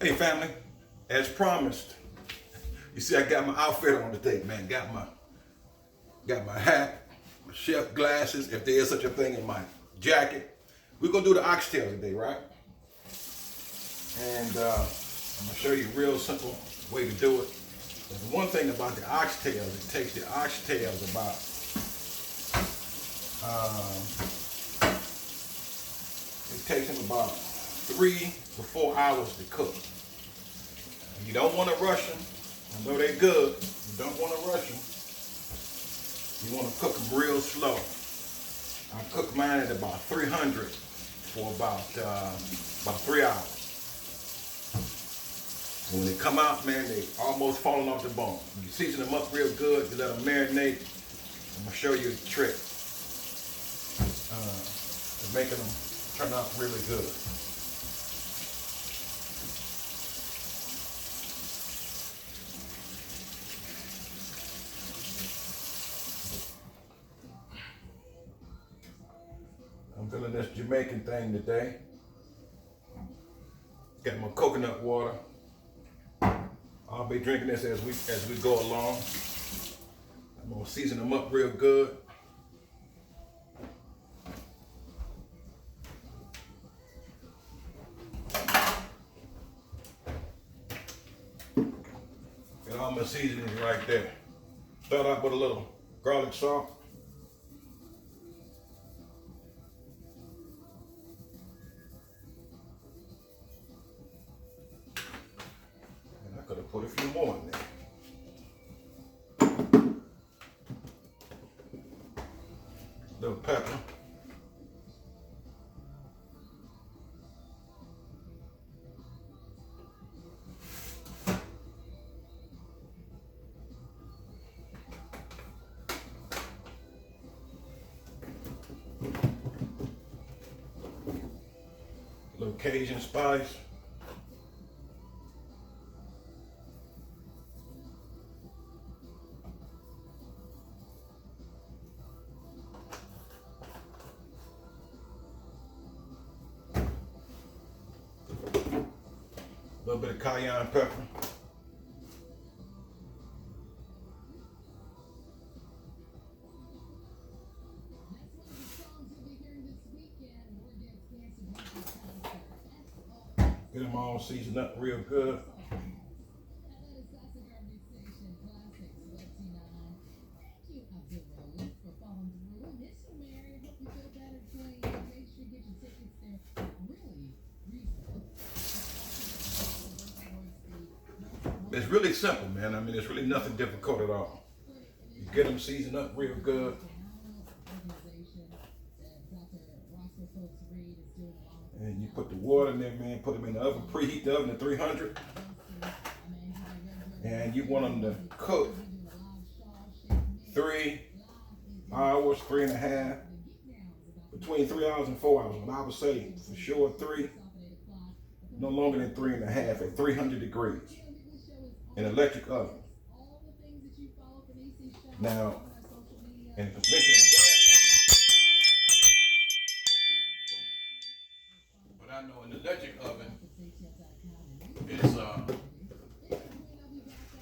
Hey family, as promised, you see I got my outfit on today, man. Got my hat, my chef glasses, if there is such a thing, in my jacket. We're gonna do the oxtails today, right? And I'm gonna show you a real simple way to do it. But the one thing about the oxtails, it takes the oxtails about it takes them about 3 to 4 hours to cook. You don't want to rush them. I know they're good. You don't want to rush them. You want to cook them real slow. I cook mine at about 300 for about 3 hours. And when they come out, man, they almost falling off the bone. You season them up real good. You let them marinate. I'm gonna show you a trick to making them turn out really good. I'm feeling this Jamaican thing today. Got my coconut water. I'll be drinking this as we go along. I'm gonna season them up real good. Got all my seasonings right there. Start out with a little garlic salt. Could have put a few more in there. Little pepper. Little Cajun spice. A little bit of cayenne pepper. Get them all seasoned up real good. It's really simple, man. I mean, it's really nothing difficult at all. You get them seasoned up real good. And you put the water in there, man. Put them in the oven. Preheat the oven to 300. And you want them to cook 3 hours, 3.5. Between 3 hours and 4 hours. But I would say for sure 3. No longer than 3.5 at 300 degrees. In an electric oven. Now, and if it's making a gas oven, but I know in the electric oven,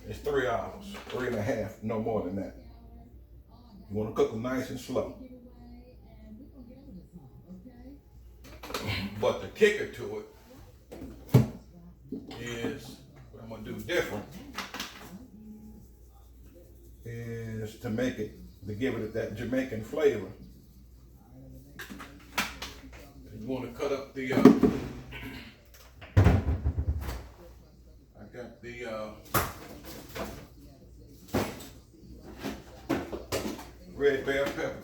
it's 3 hours, 3.5, no more than that. You want to cook them nice and slow. But the kicker to it is, what I'm going to do different, is to make it, to give it that Jamaican flavor. You want to cut up the, I got the red bell pepper.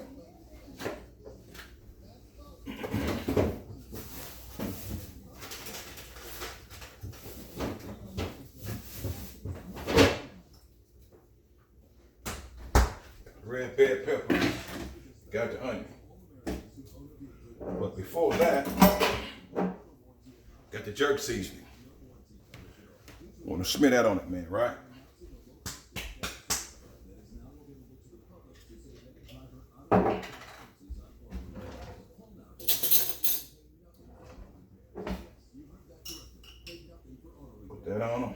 Red bell pepper, got the onion. But before that, got the jerk seasoning. Want to smear that on it, man, right? that on them.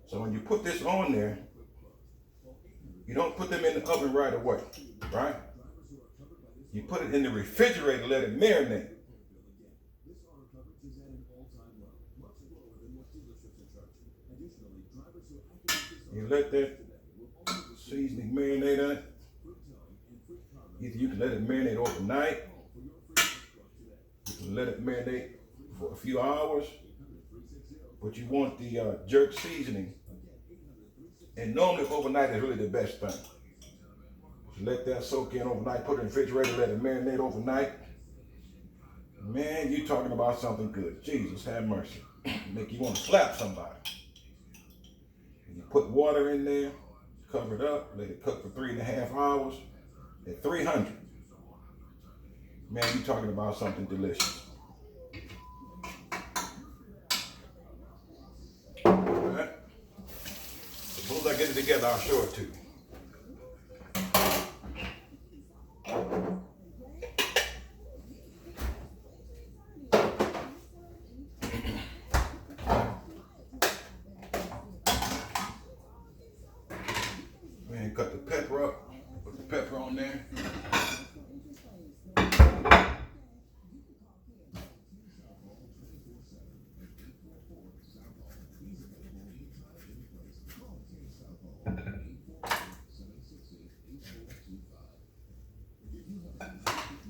So when you put this on there, you don't put them in the oven right away, right? You put it in the refrigerator, let it marinate. You let that seasoning marinate on it. Either you can let it marinate overnight, you can let it marinate for a few hours, but you want the jerk seasoning. And normally overnight is really the best thing. You let that soak in overnight, put it in the refrigerator, let it marinate overnight. Man, you're talking about something good. Jesus, have mercy. Make you want to slap somebody. And you put water in there, cover it up, let it cook for 3.5 hours at 300. Man, you're talking about something delicious. All right. As soon as I get it together, I'll show it to you. Man, cut the pepper up, put the pepper on there.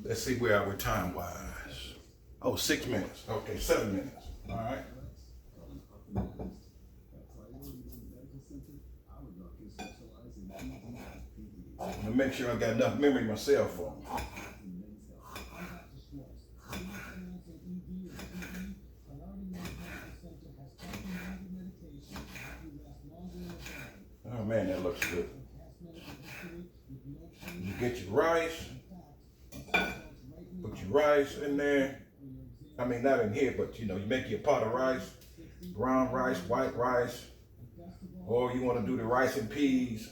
Let's see where we're time-wise. Oh, 6 minutes. Okay, 7 minutes. All right. I'm gonna make sure I got enough memory in my cell phone. Oh man, that looks good. You get your rice. Put your rice in there. I mean, not in here, but you know, you make your pot of rice, brown rice, white rice, or you want to do the rice and peas.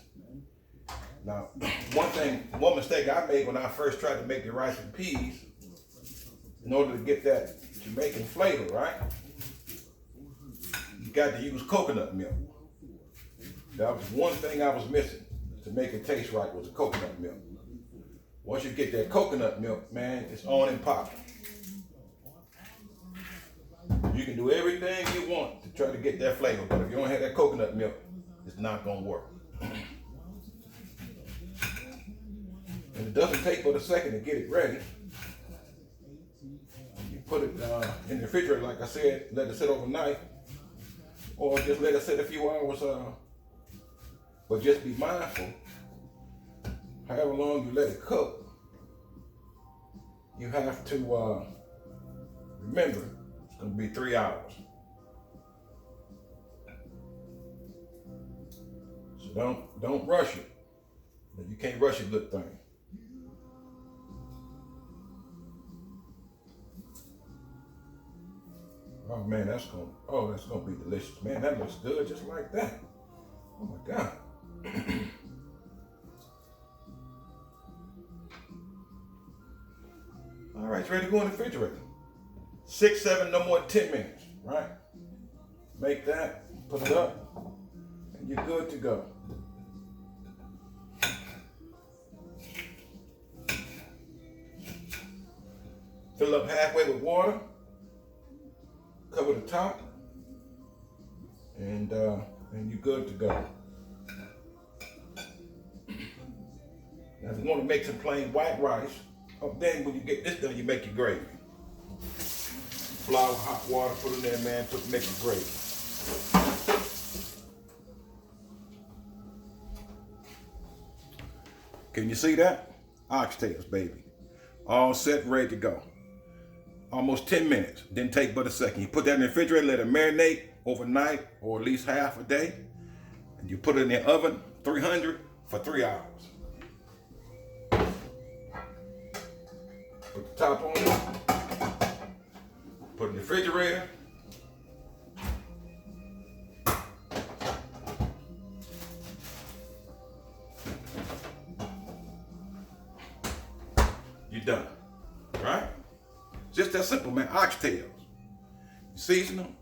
Now, one mistake I made when I first tried to make the rice and peas, in order to get that Jamaican flavor, right? You got to use coconut milk. That was one thing I was missing to make it taste right, was the coconut milk. Once you get that coconut milk, man, it's on and popping. You can do everything you want to try to get that flavor, but if you don't have that coconut milk, it's not going to work. And it doesn't take but a second to get it ready. You put it in the refrigerator, like I said, let it sit overnight, or just let it sit a few hours. But just be mindful, however long you let it cook, you have to remember it's going to be 3 hours. So don't rush it. You can't rush a good thing. Oh man, that's gonna be delicious. Man, that looks good just like that. Oh my God. All right, it's ready to go in the refrigerator. 6, 7, no more than 10 minutes, right? Make that, put it up, and you're good to go. Fill up halfway with water, cover the top, and you're good to go. Now, if you want to make some plain white rice, then when you get this done, you make your gravy. Flour, hot water, put it in there, man, make your gravy. Can you see that? Oxtails, baby. All set, ready to go. Almost 10 minutes, didn't take but a second. You put that in the refrigerator, let it marinate overnight or at least half a day. And you put it in the oven, 300 for 3 hours. Put the top on it, put it in the refrigerator. You're done, right? Just that simple, man. Oxtails. You season them,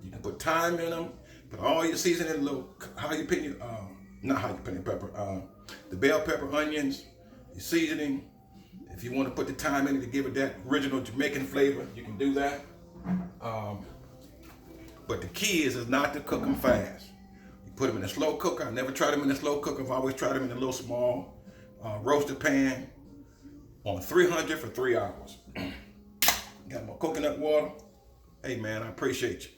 You can put thyme in them, put all your seasoning, a little jalapeno, not jalapeno pepper, the bell pepper, onions, your seasoning. If you want to put the thyme in it to give it that original Jamaican flavor, you can do that. But the key is not to cook them fast. You put them in a slow cooker. I never tried them in a slow cooker. I've always tried them in a little small roasted pan on 300 for 3 hours. Got my coconut water. Hey man, I appreciate you.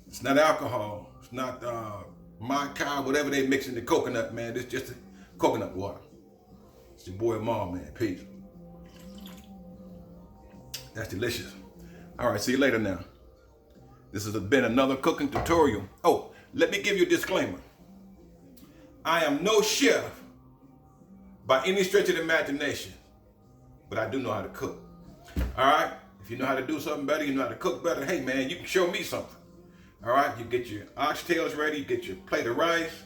It's not alcohol. It's not maca, whatever they mix in the coconut, man. It's just coconut water. It's your boy Amahl, man. Peace. That's delicious. All right, see you later now. This has been another cooking tutorial. Oh, let me give you a disclaimer. I am no chef by any stretch of the imagination, but I do know how to cook. All right? If you know how to do something better, you know how to cook better, hey man, you can show me something. All right? You get your oxtails ready, you get your plate of rice,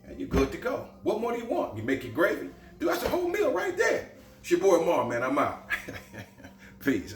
and you're good to go. What more do you want? You make your gravy. Dude, that's a whole meal right there. It's your boy Amahl, man. I'm out. Peace.